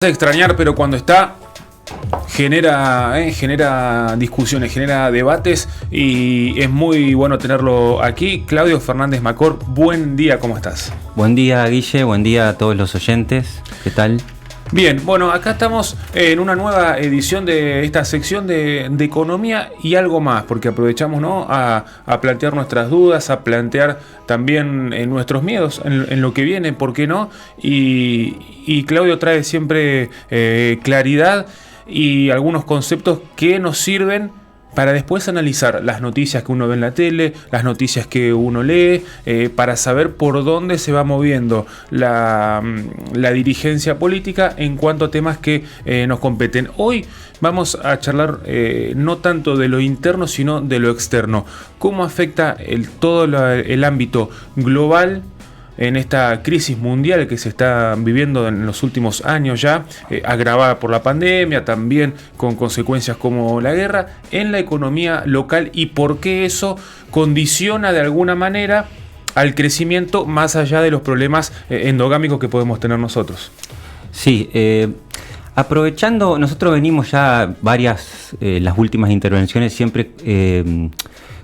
Extrañar, pero cuando está genera discusiones, genera debates y es muy bueno tenerlo aquí. Claudio Fernández Macor, buen día, ¿cómo estás? Buen día, Guille, buen día a todos los oyentes, ¿qué tal? Bien, bueno, acá estamos en una nueva edición de esta sección de economía y algo más, porque aprovechamos, ¿no?, a plantear nuestras dudas, a plantear también nuestros miedos en lo que viene, ¿por qué no? Y Claudio trae siempre claridad y algunos conceptos que nos sirven para después analizar las noticias que uno ve en la tele, las noticias que uno lee, para saber por dónde se va moviendo la dirigencia política en cuanto a temas que nos competen. Hoy vamos a charlar no tanto de lo interno, sino de lo externo. ¿Cómo afecta todo el ámbito global en esta crisis mundial que se está viviendo en los últimos años ya, agravada por la pandemia, también con consecuencias como la guerra, en la economía local, y por qué eso condiciona de alguna manera al crecimiento más allá de los problemas endogámicos que podemos tener nosotros? Sí, aprovechando, nosotros venimos ya las últimas intervenciones siempre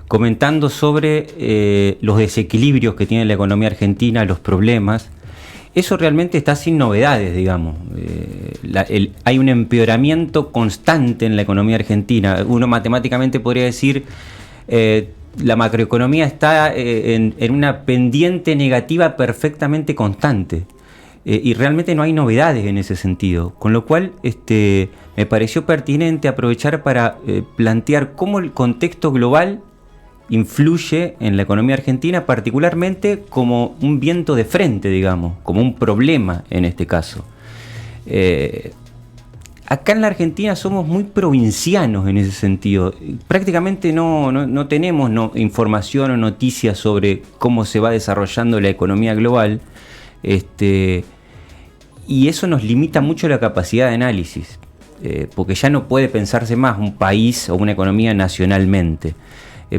comentando sobre los desequilibrios que tiene la economía argentina, los problemas. Eso realmente está sin novedades, digamos. Hay un empeoramiento constante en la economía argentina. Uno matemáticamente podría decir la macroeconomía está en una pendiente negativa perfectamente constante. Y realmente no hay novedades en ese sentido. Con lo cual me pareció pertinente aprovechar para plantear cómo el contexto global influye en la economía argentina, particularmente como un viento de frente, digamos, como un problema en este caso. Acá en la Argentina somos muy provincianos en ese sentido. Prácticamente no tenemos información o noticias sobre cómo se va desarrollando la economía global, y eso nos limita mucho la capacidad de análisis, porque ya no puede pensarse más un país o una economía nacionalmente.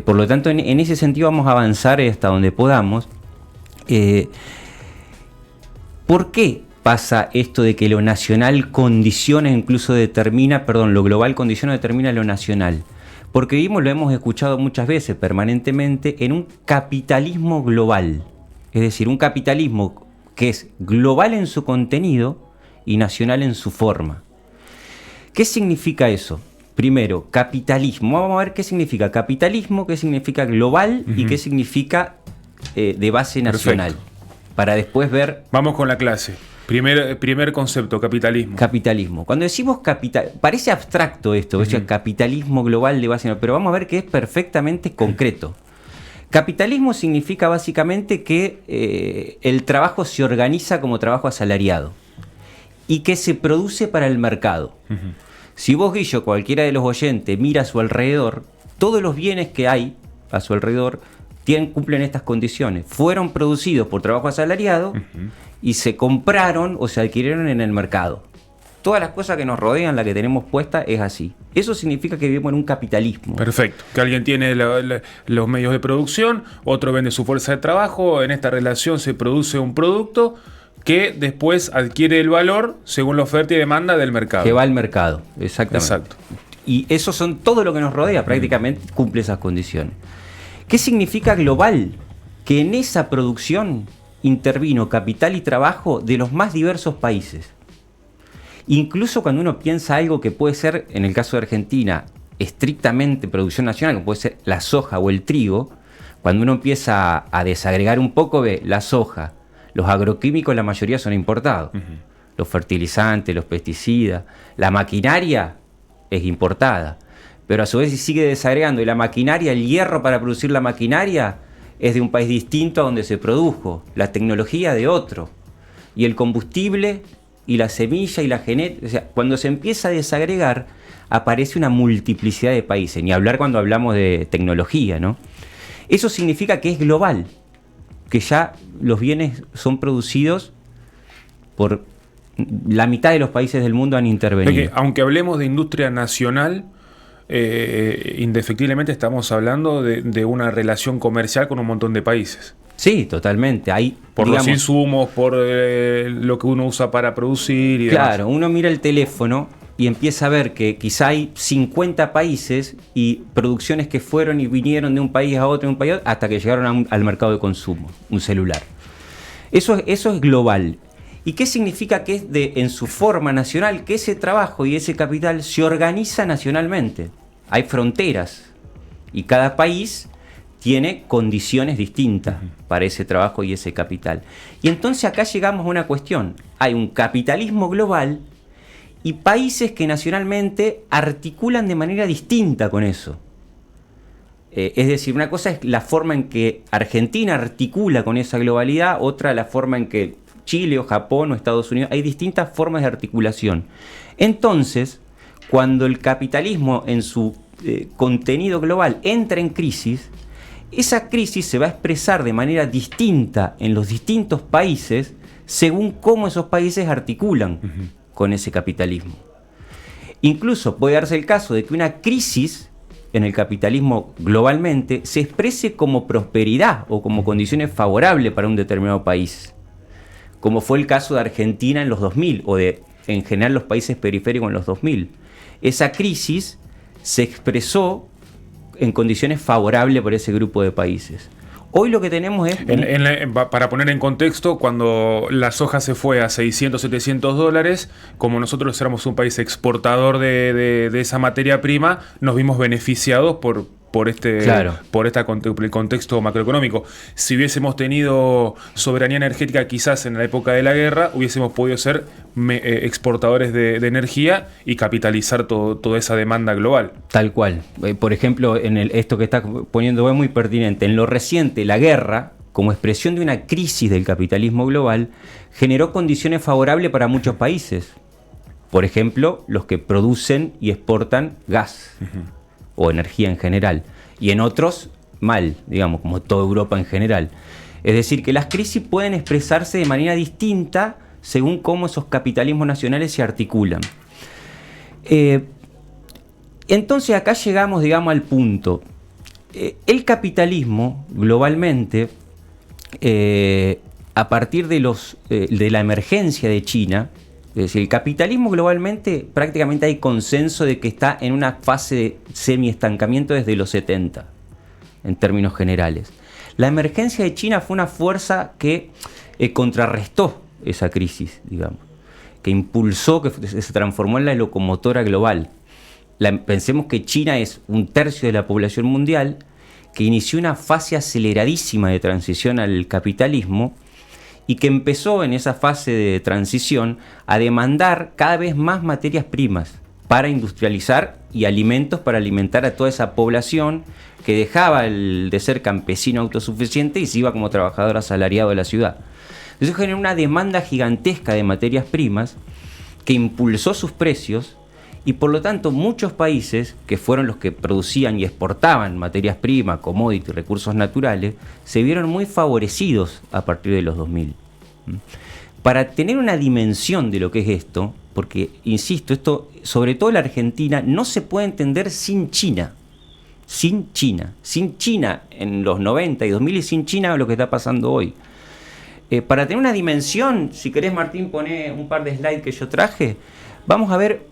Por lo tanto, en ese sentido vamos a avanzar hasta donde podamos. ¿Por qué pasa esto de que lo nacional condiciona, incluso lo global condiciona o determina lo nacional? Porque lo hemos escuchado muchas veces, permanentemente, en un capitalismo global. Es decir, un capitalismo que es global en su contenido y nacional en su forma. ¿Qué significa eso? Primero, capitalismo. Vamos a ver qué significa capitalismo, qué significa global y qué significa de base nacional. Perfecto. Para después ver... Vamos con la clase. Primer concepto, capitalismo. Capitalismo. Cuando decimos capital, parece abstracto esto, capitalismo global de base nacional, pero vamos a ver que es perfectamente concreto. Capitalismo significa básicamente que el trabajo se organiza como trabajo asalariado y que se produce para el mercado. Si vos, Guillo, cualquiera de los oyentes, mira a su alrededor, todos los bienes que hay a su alrededor cumplen estas condiciones. Fueron producidos por trabajo asalariado y se compraron o se adquirieron en el mercado. Todas las cosas que nos rodean, la que tenemos puesta, es así. Eso significa que vivimos en un capitalismo. Perfecto. Que alguien tiene los medios de producción, otro vende su fuerza de trabajo, en esta relación se produce un producto que después adquiere el valor según la oferta y demanda del mercado. Que va al mercado, exactamente. Exacto. Y eso son todo lo que nos rodea, prácticamente cumple esas condiciones. ¿Qué significa global? Que en esa producción intervino capital y trabajo de los más diversos países. Incluso cuando uno piensa algo que puede ser, en el caso de Argentina, estrictamente producción nacional, como puede ser la soja o el trigo, cuando uno empieza a desagregar un poco, ve la soja. Los agroquímicos, la mayoría son importados. Los fertilizantes, los pesticidas. La maquinaria es importada. Pero a su vez sigue desagregando. Y la maquinaria, el hierro para producir la maquinaria, es de un país distinto a donde se produjo. La tecnología de otro. Y el combustible, y la semilla, y la genética. O sea, cuando se empieza a desagregar, aparece una multiplicidad de países. Ni hablar cuando hablamos de tecnología, ¿no? Eso significa que es global. Que ya los bienes son producidos por la mitad de los países del mundo han intervenido. Porque, aunque hablemos de industria nacional, indefectiblemente estamos hablando de una relación comercial con un montón de países. Sí, totalmente. Hay, Por digamos, los insumos, por lo que uno usa para producir y demás. claro, uno mira el teléfono y empieza a ver que quizá hay 50 países y producciones que fueron y vinieron de un país a otro, hasta que llegaron al mercado de consumo, un celular. Eso es global. ¿Y qué significa que es en su forma nacional, que ese trabajo y ese capital se organiza nacionalmente? Hay fronteras y cada país tiene condiciones distintas para ese trabajo y ese capital. Y entonces acá llegamos a una cuestión. Hay un capitalismo global y países que nacionalmente articulan de manera distinta con eso. Es decir, una cosa es la forma en que Argentina articula con esa globalidad, otra la forma en que Chile o Japón o Estados Unidos, hay distintas formas de articulación. Entonces, cuando el capitalismo en su contenido global entra en crisis, esa crisis se va a expresar de manera distinta en los distintos países según cómo esos países articulan con ese capitalismo. Incluso puede darse el caso de que una crisis en el capitalismo globalmente se exprese como prosperidad o como condiciones favorables para un determinado país, como fue el caso de Argentina en los 2000 o de en general los países periféricos en los 2000. Esa crisis se expresó en condiciones favorables para ese grupo de países. Hoy lo que tenemos es... Para poner en contexto, cuando la soja se fue a 600, 700 dólares, como nosotros éramos un país exportador de esa materia prima, nos vimos beneficiados por el contexto macroeconómico. Si hubiésemos tenido soberanía energética quizás en la época de la guerra, hubiésemos podido ser exportadores de energía y capitalizar toda esa demanda global. Tal cual. Por ejemplo, esto que está poniendo es muy pertinente. En lo reciente, la guerra, como expresión de una crisis del capitalismo global, generó condiciones favorables para muchos países. Por ejemplo, los que producen y exportan gas. O energía en general, y en otros mal, digamos, como toda Europa en general. Es decir, que las crisis pueden expresarse de manera distinta según cómo esos capitalismos nacionales se articulan. Entonces acá llegamos, digamos, al punto. El capitalismo, globalmente, a partir de la emergencia de China, es decir, el capitalismo globalmente prácticamente hay consenso de que está en una fase de semi-estancamiento desde los 70, en términos generales. La emergencia de China fue una fuerza que contrarrestó esa crisis, digamos, que impulsó, que se transformó en la locomotora global. Pensemos que China es 1/3 de la población mundial, que inició una fase aceleradísima de transición al capitalismo, y que empezó en esa fase de transición a demandar cada vez más materias primas para industrializar y alimentos para alimentar a toda esa población que dejaba de ser campesino autosuficiente y se iba como trabajador asalariado de la ciudad. Eso generó una demanda gigantesca de materias primas que impulsó sus precios y por lo tanto muchos países que fueron los que producían y exportaban materias primas, commodities, recursos naturales, se vieron muy favorecidos a partir de los 2000. Para tener una dimensión de lo que es esto, porque, insisto, esto, sobre todo la Argentina, no se puede entender sin China. Sin China. Sin China en los 90 y 2000 y sin China lo que está pasando hoy. Para tener una dimensión, si querés, Martín, poné un par de slides que yo traje. Vamos a ver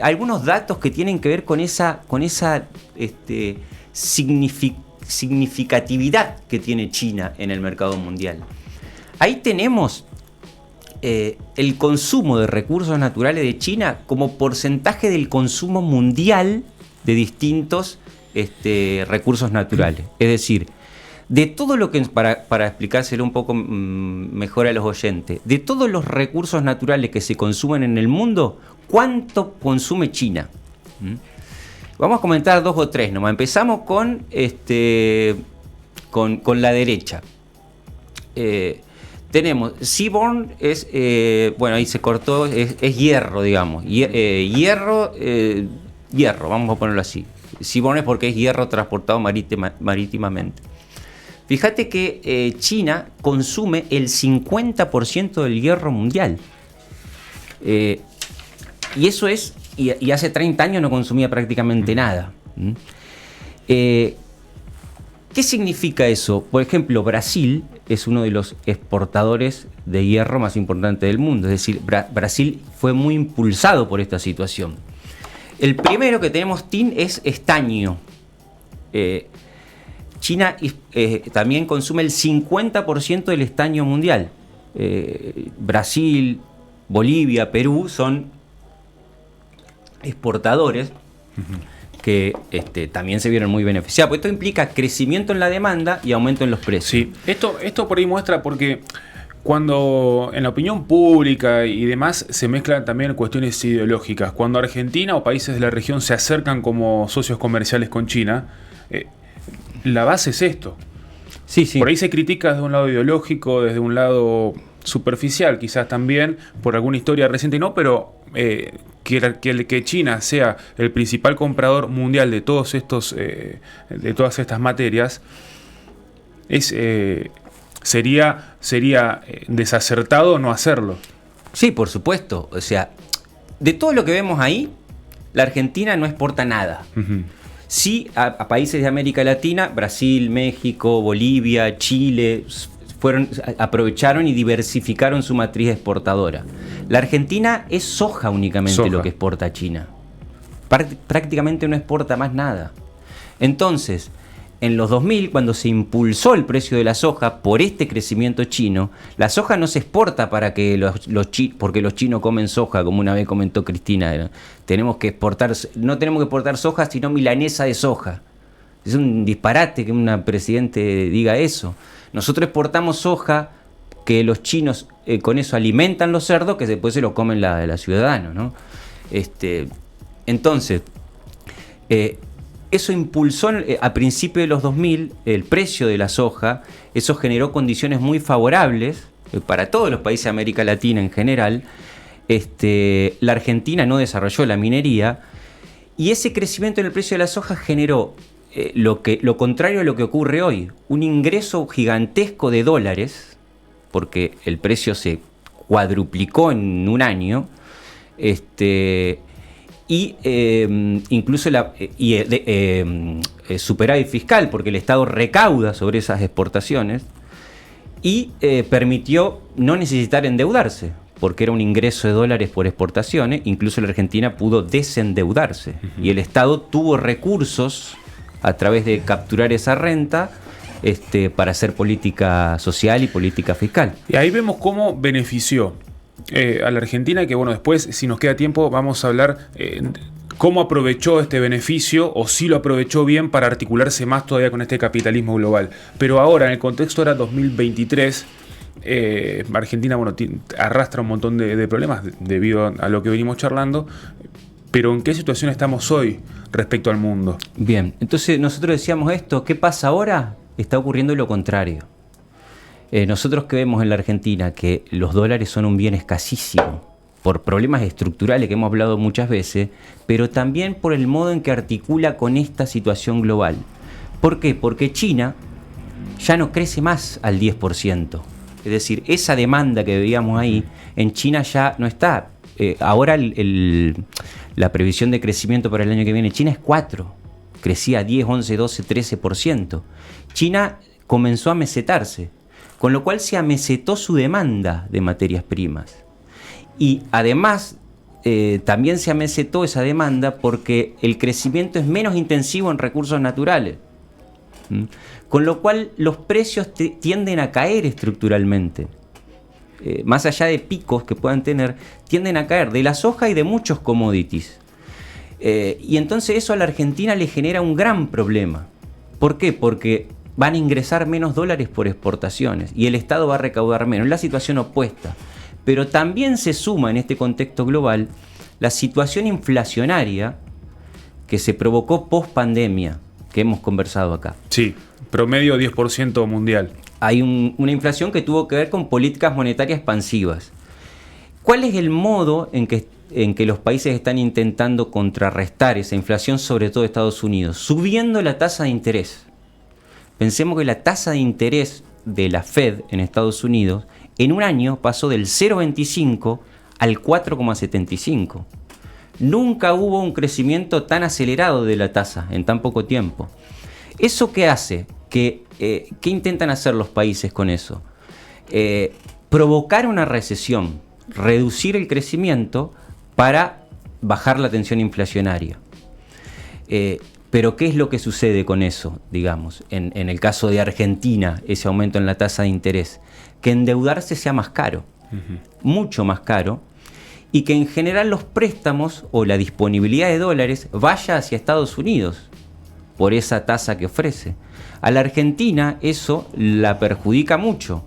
algunos datos que tienen que ver con esa significatividad que tiene China en el mercado mundial. Ahí tenemos el consumo de recursos naturales de China como porcentaje del consumo mundial de distintos recursos naturales. Es decir, de todo lo que, para explicárselo un poco mejor a los oyentes, de todos los recursos naturales que se consumen en el mundo, ¿cuánto consume China? Vamos a comentar 2 o 3 nomás. Empezamos con la derecha. Tenemos seaborne, bueno, ahí se cortó, es hierro, digamos. Hierro, vamos a ponerlo así. Seaborne es porque es hierro transportado marítimamente. Fíjate que China consume el 50% del hierro mundial. Y eso es, y hace 30 años no consumía prácticamente nada. ¿Qué significa eso? Por ejemplo, Brasil es uno de los exportadores de hierro más importantes del mundo. Es decir, Brasil fue muy impulsado por esta situación. El primero que tenemos, Tin, es estaño. China también consume el 50% del estaño mundial. Brasil, Bolivia, Perú son exportadores que también se vieron muy beneficiados. Porque esto implica crecimiento en la demanda y aumento en los precios. Sí, esto por ahí muestra porque cuando en la opinión pública y demás se mezclan también cuestiones ideológicas. Cuando Argentina o países de la región se acercan como socios comerciales con China, la base es esto. Sí, sí. Por ahí se critica desde un lado ideológico, desde un lado superficial quizás también, por alguna historia reciente, no, pero que China sea el principal comprador mundial de todos estos, de todas estas materias, sería desacertado no hacerlo. Sí, por supuesto. O sea, de todo lo que vemos ahí, la Argentina no exporta nada. Uh-huh. Sí, a países de América Latina, Brasil, México, Bolivia, Chile, aprovecharon y diversificaron su matriz exportadora. La Argentina es soja únicamente lo que exporta a China. Prácticamente no exporta más nada. Entonces, en los 2000, cuando se impulsó el precio de la soja por este crecimiento chino, la soja no se exporta para que porque los chinos comen soja, como una vez comentó Cristina. No tenemos que exportar soja, sino milanesa de soja. Es un disparate que un presidente diga eso. Nosotros exportamos soja que los chinos con eso alimentan los cerdos, que después se los comen los ciudadanos, ¿no? Entonces, eso impulsó a principios de los 2000 el precio de la soja. Eso generó condiciones muy favorables para todos los países de América Latina en general. La Argentina no desarrolló la minería y ese crecimiento en el precio de la soja generó lo contrario a lo que ocurre hoy, un ingreso gigantesco de dólares, porque el precio se cuadruplicó en un año, incluso superávit fiscal, porque el Estado recauda sobre esas exportaciones y permitió no necesitar endeudarse, porque era un ingreso de dólares por exportaciones. Incluso la Argentina pudo desendeudarse y el Estado tuvo recursos a través de capturar esa renta para hacer política social y política fiscal. Y ahí vemos cómo benefició a la Argentina, que bueno, después, si nos queda tiempo, vamos a hablar cómo aprovechó este beneficio, o si lo aprovechó bien para articularse más todavía con este capitalismo global. Pero ahora, en el contexto era 2023, Argentina arrastra un montón de problemas debido a lo que venimos charlando. Pero ¿en qué situación estamos hoy respecto al mundo? Bien, entonces nosotros decíamos esto, ¿qué pasa ahora? Está ocurriendo lo contrario. Nosotros que vemos en la Argentina que los dólares son un bien escasísimo por problemas estructurales que hemos hablado muchas veces, pero también por el modo en que articula con esta situación global. ¿Por qué? Porque China ya no crece más al 10%. Es decir, esa demanda que veíamos ahí, en China ya no está. Ahora la previsión de crecimiento para el año que viene en China es 4%. Crecía 10, 11, 12, 13%. China comenzó a mesetarse, con lo cual se amesetó su demanda de materias primas. Y además también se amesetó esa demanda porque el crecimiento es menos intensivo en recursos naturales. Con lo cual los precios tienden a caer estructuralmente. Más allá de picos que puedan tener, tienden a caer de la soja y de muchos commodities. Y entonces eso a la Argentina le genera un gran problema. ¿Por qué? Porque van a ingresar menos dólares por exportaciones y el Estado va a recaudar menos. Es la situación opuesta. Pero también se suma en este contexto global la situación inflacionaria que se provocó post pandemia, que hemos conversado acá. Sí, promedio 10% mundial. Hay una inflación que tuvo que ver con políticas monetarias expansivas. ¿Cuál es el modo en que los países están intentando contrarrestar esa inflación, sobre todo Estados Unidos? Subiendo la tasa de interés. Pensemos que la tasa de interés de la Fed en Estados Unidos en un año pasó del 0,25 al 4,75. Nunca hubo un crecimiento tan acelerado de la tasa en tan poco tiempo. ¿Eso qué hace? que, ¿qué intentan hacer los países con eso? Provocar una recesión, reducir el crecimiento para bajar la tensión inflacionaria. Pero ¿qué es lo que sucede con eso, digamos? En el caso de Argentina, ese aumento en la tasa de interés, que endeudarse sea más caro, mucho más caro, y que en general los préstamos o la disponibilidad de dólares vaya hacia Estados Unidos por esa tasa que ofrece. A la Argentina eso la perjudica mucho.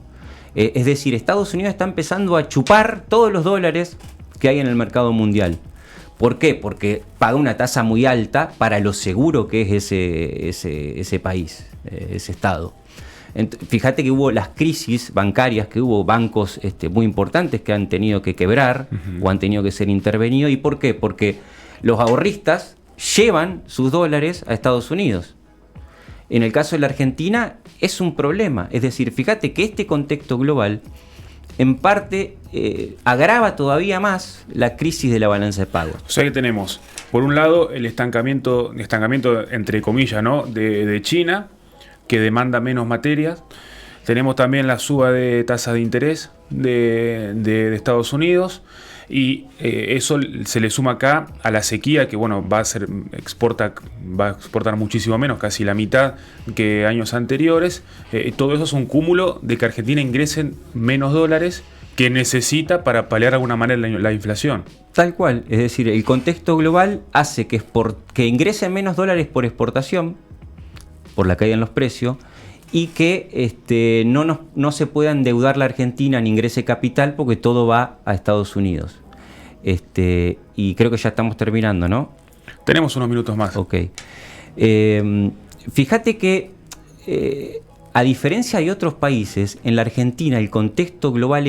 Es decir, Estados Unidos está empezando a chupar todos los dólares que hay en el mercado mundial. ¿Por qué? Porque paga una tasa muy alta para lo seguro que es ese país, ese estado. Fíjate que hubo las crisis bancarias, que hubo bancos muy importantes que han tenido que quebrar o han tenido que ser intervenidos. ¿Y por qué? Porque los ahorristas llevan sus dólares a Estados Unidos. En el caso de la Argentina es un problema. Es decir, fíjate que este contexto global en parte agrava todavía más la crisis de la balanza de pagos. O sea que tenemos, por un lado, el estancamiento entre comillas, ¿no? de China, que demanda menos materias. Tenemos también la suba de tasas de interés de Estados Unidos. Y eso se le suma acá a la sequía, que bueno, va a exportar muchísimo menos, casi la mitad que años anteriores. Todo eso es un cúmulo de que Argentina ingresen menos dólares que necesita para paliar de alguna manera la inflación. Tal cual, es decir, el contexto global hace que ingresen menos dólares por exportación, por la caída en los precios, y que no se pueda endeudar la Argentina ni ingrese capital porque todo va a Estados Unidos. Y creo que ya estamos terminando, ¿no? Tenemos unos minutos más. Ok. Fíjate que, a diferencia de otros países, en la Argentina el contexto global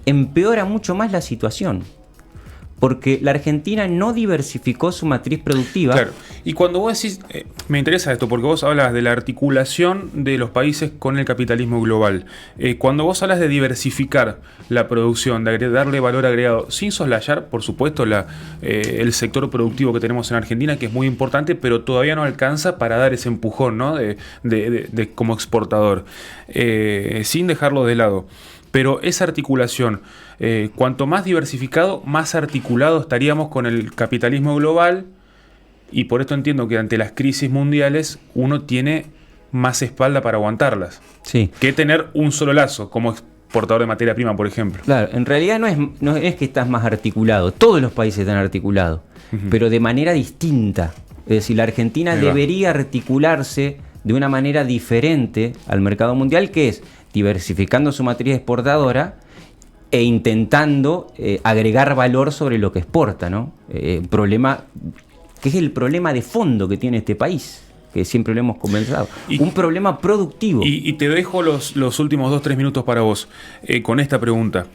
empeora mucho más la situación. Porque la Argentina no diversificó su matriz productiva. Claro, y cuando vos decís, me interesa esto, porque vos hablas de la articulación de los países con el capitalismo global. Cuando vos hablas de diversificar la producción, de darle valor agregado, sin soslayar, por supuesto, el sector productivo que tenemos en Argentina, que es muy importante, pero todavía no alcanza para dar ese empujón, ¿no? de como exportador, sin dejarlo de lado. Pero esa articulación, cuanto más diversificado, más articulado estaríamos con el capitalismo global, y por esto entiendo que ante las crisis mundiales uno tiene más espalda para aguantarlas, sí, que tener un solo lazo como exportador de materia prima, por ejemplo. Claro, en realidad no es que estás más articulado, todos los países están articulados, pero de manera distinta. Es decir, la Argentina debería articularse de una manera diferente al mercado mundial, que es diversificando su matriz exportadora e intentando agregar valor sobre lo que exporta, ¿no? Problema que es el problema de fondo que tiene este país, que siempre lo hemos conversado. Un problema productivo. Y te dejo los últimos 2-3 minutos para vos con esta pregunta.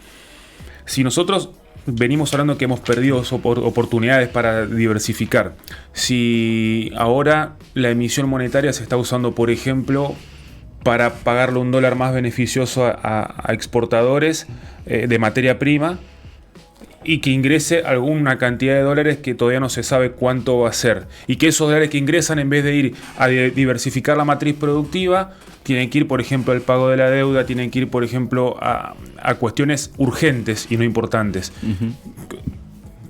Si nosotros venimos hablando que hemos perdido oportunidades para diversificar, si ahora la emisión monetaria se está usando, por ejemplo, para pagarle un dólar más beneficioso a exportadores de materia prima, y que ingrese alguna cantidad de dólares que todavía no se sabe cuánto va a ser, y que esos dólares que ingresan, en vez de ir a diversificar la matriz productiva, tienen que ir, por ejemplo, al pago de la deuda, tienen que ir, por ejemplo, a cuestiones urgentes y no importantes.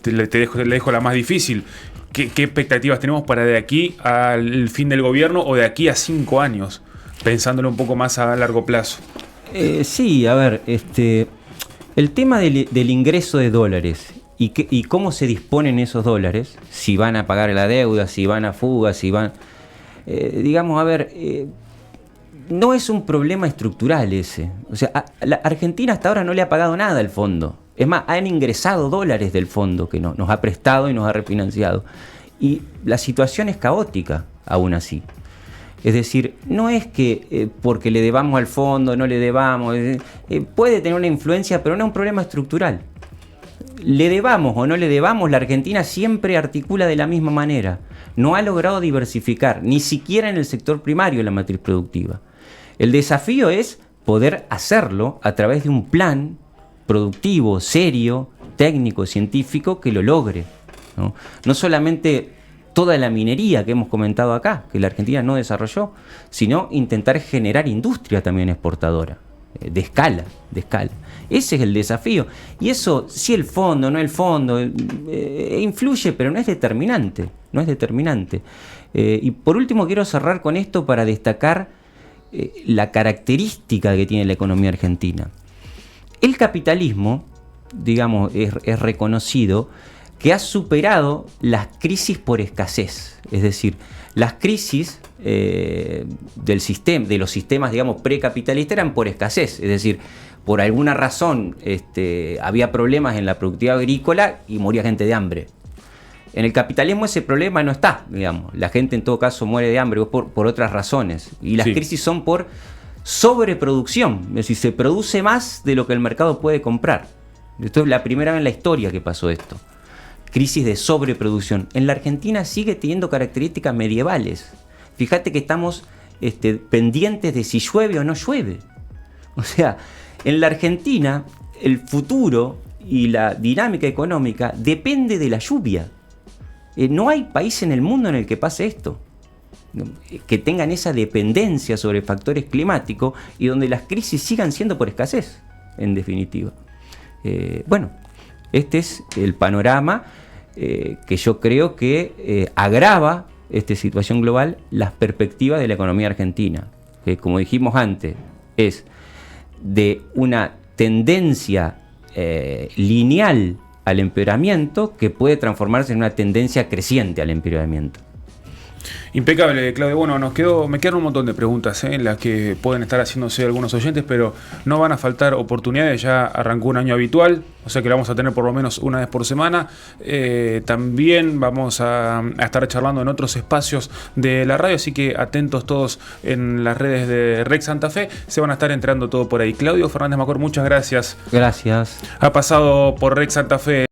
Le dejo la más difícil. ¿Qué expectativas tenemos para de aquí al fin del gobierno o de aquí a 5 años? Pensándolo un poco más a largo plazo. Sí, a ver, el tema del ingreso de dólares y cómo se disponen esos dólares, si van a pagar la deuda, si van a fuga, si van... digamos, a ver, no es un problema estructural ese. O sea, la Argentina hasta ahora no le ha pagado nada al fondo. Es más, han ingresado dólares del fondo que nos ha prestado y nos ha refinanciado. Y la situación es caótica, aún así. Es decir, no es que porque le debamos al fondo, no le debamos, puede tener una influencia, pero no es un problema estructural. Le debamos o no le debamos, la Argentina siempre articula de la misma manera. No ha logrado diversificar, ni siquiera en el sector primario la matriz productiva. El desafío es poder hacerlo a través de un plan productivo, serio, técnico, científico, que lo logre, ¿no? No solamente toda la minería que hemos comentado acá, que la Argentina no desarrolló, sino intentar generar industria también exportadora, de escala, de escala. Ese es el desafío. Y eso, sí, el fondo, no el fondo, influye, pero no es determinante, no es determinante. Y por último quiero cerrar con esto para destacar la característica que tiene la economía argentina. El capitalismo, digamos, es reconocido que ha superado las crisis por escasez. Es decir, las crisis del sistema, de los sistemas, digamos, precapitalistas eran por escasez. Es decir, por alguna razón había problemas en la productividad agrícola y moría gente de hambre. En el capitalismo ese problema no está, digamos. La gente en todo caso muere de hambre por otras razones. Y las crisis son por sobreproducción. Es decir, se produce más de lo que el mercado puede comprar. Esto es la primera vez en la historia que pasó esto. Crisis de sobreproducción. En la Argentina sigue teniendo características medievales. Fíjate que estamos pendientes de si llueve o no llueve. O sea, en la Argentina el futuro y la dinámica económica depende de la lluvia. No hay país en el mundo en el que pase esto, que tengan esa dependencia sobre factores climáticos y donde las crisis sigan siendo por escasez, en definitiva. Bueno, este es el panorama que yo creo que agrava esta situación global las perspectivas de la economía argentina, que como dijimos antes, es de una tendencia lineal al empeoramiento que puede transformarse en una tendencia creciente al empeoramiento. Impecable, Claudio. Bueno, me quedan un montón de preguntas en las que pueden estar haciéndose algunos oyentes, pero no van a faltar oportunidades. Ya arrancó un año habitual, o sea que lo vamos a tener por lo menos una vez por semana. También vamos a estar charlando en otros espacios de la radio, así que atentos todos en las redes de REC Santa Fe. Se van a estar enterando todo por ahí. Claudio Fernández Macor, muchas gracias. Gracias. Ha pasado por REC Santa Fe.